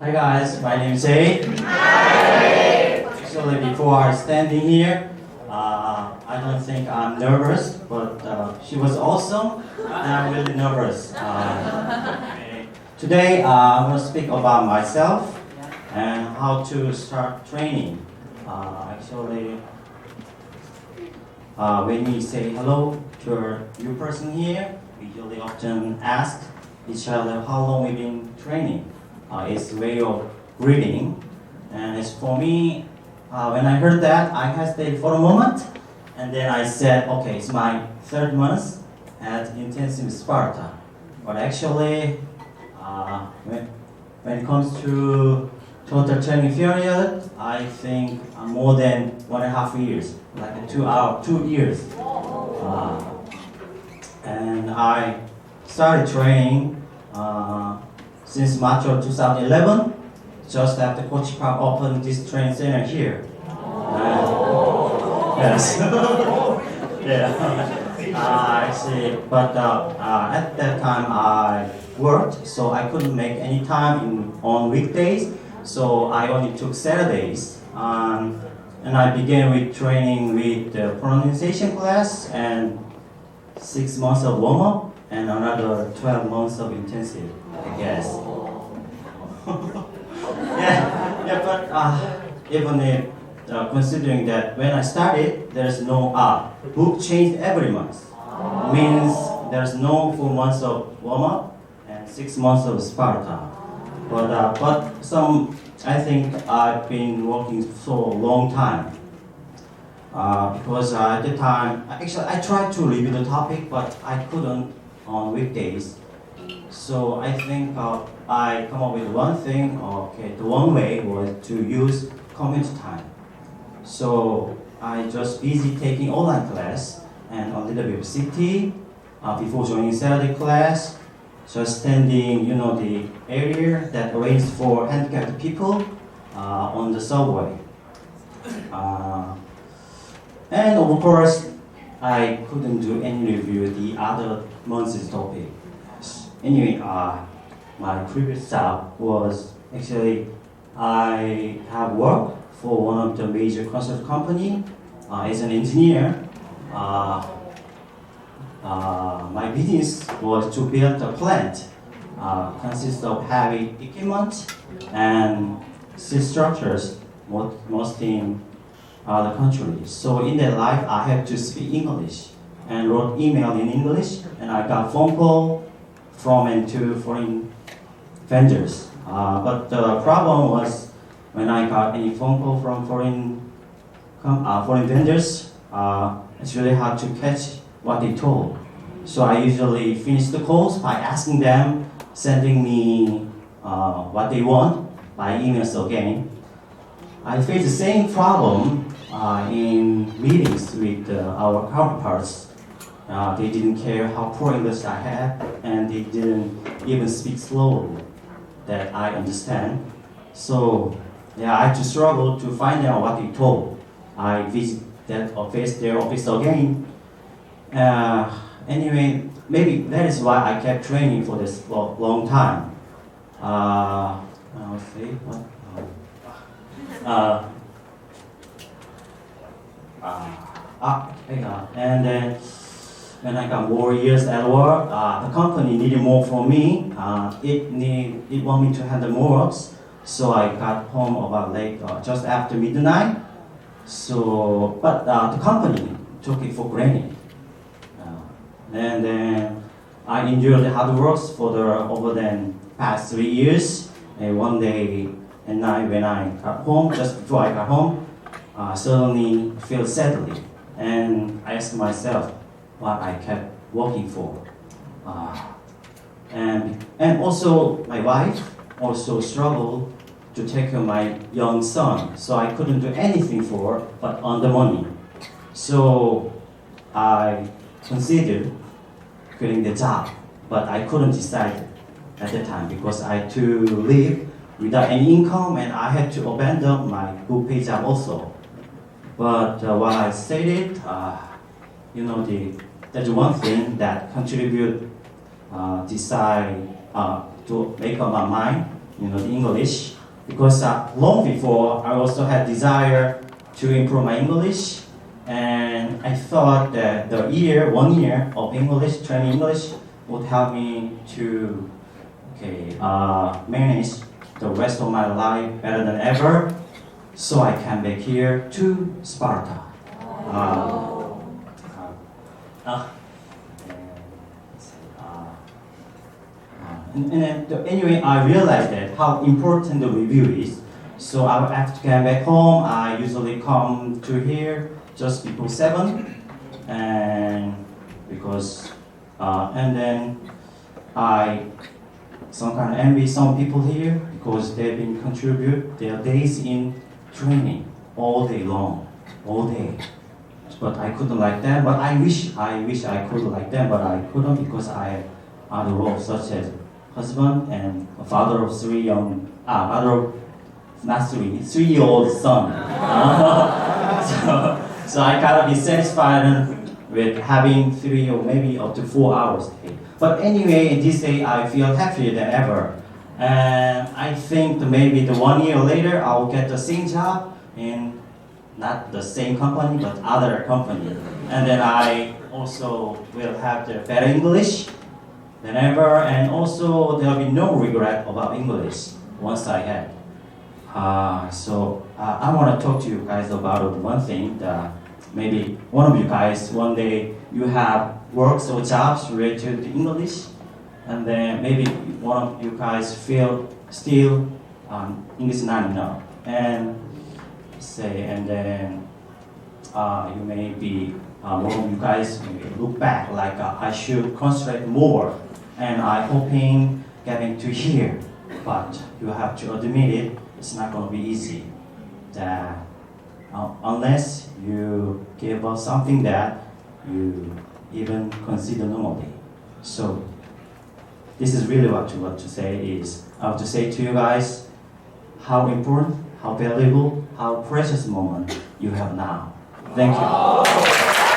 Hi guys, my name is Jay. Hi. Actually, before standing here, I don't think I'm nervous, but she was awesome, and I'm really nervous. Okay. Today, I'm going to speak about myself and how to start training. When we say hello to a new person here, we usually often ask each other how long we've been training. It's a way of greeting, and as for me, when I heard that, I hesitated for a moment, and then I said, okay, it's my third month at Intensive Sparta. But actually, when it comes to total training period, I think more than 1.5 years, like 2 years. And I started training since March of 2011, just after Coach opened this training center here. Yes. Yeah. Actually, but at that time I worked, so I couldn't make any time on weekdays. So I only took Saturdays, and I began with training with the pronunciation class and 6 months of warm-up and another 12 months of intensive, I guess. But even if considering that when I started, there's no book changed every month. Means there's no 4 months of warm-up and 6 months of Sparta. But I think I've been working so long time. Because at the time, actually I tried to review the topic, but I couldn't on weekdays. So I think I come up with one thing. Okay, the one way was to use community time. So I just busy taking online class and a little bit of CT before joining Saturday class. Just standing, the area that arranged for handicapped people on the subway. And of course, I couldn't do any review the other month's topic. Anyway, my previous job was actually I have worked for one of the major construction company as an engineer. My business was to build a plant, consists of heavy equipment and steel structures, most in other countries. So in that life, I had to speak English and wrote email in English, and I got phone call from and to foreign vendors. But the problem was when I got any phone call from foreign vendors, it's really hard to catch what they told. So I usually finish the calls by asking them, sending me what they want by emails again. I face the same problem in meetings with our counterparts. They didn't care how poor English I had, and they didn't even speak slowly that I understand. So I had to struggle to find out what they told. I visit that office, their office again. Anyway, maybe that is why I kept training for this long time. I'll see what. And then when I got more years at work, the company needed more from me. It wanted me to handle more works, so I got home about late, just after midnight. But the company took it for granted. And then I endured the hard works for the over the past 3 years. And one day at night when I got home, just before I got home, suddenly feel sadly, and I asked myself what I kept working for. And also my wife also struggled to take care of my young son, so I couldn't do anything for her but earn the money. So I considered quitting the job, but I couldn't decide at the time because I had to live without any income, and I had to abandon my good pay job also. But what I stated, there's one thing that contribute decide to make up my mind the English, because long before I also had desire to improve my English, and I thought that the 1 year of English, training English, would help me to manage the rest of my life better than ever. So I came back here to Sparta. Anyway, I realized that how important the review is. So after to come back home, I usually come to here just before 7, and because and then I sometimes envy some people here because they've been contribute their days in training all day long, all day. But I couldn't like them. But I wish I could like them, but I couldn't because I have other roles such as husband and a father of 3-year-old son. So I gotta be satisfied with having 3 or maybe up to 4 hours a day. But anyway, in this day I feel happier than ever. And I think that maybe the 1 year later I'll get the same job in not the same company but other company. And then I also will have the better English than ever, and also there'll be no regret about English once I had. So I want to talk to you guys about one thing that maybe one of you guys one day you have works or jobs related to English, and then maybe one of you guys feel still English is not enough, and then you may be one of you guys maybe look back like I should concentrate more, and I hoping getting to here, but you have to admit it, it's not going to be easy. That unless you give us something that you even consider normally. So this is really what to say is I have to say to you guys how important, how valuable, how precious moment you have now. Thank you.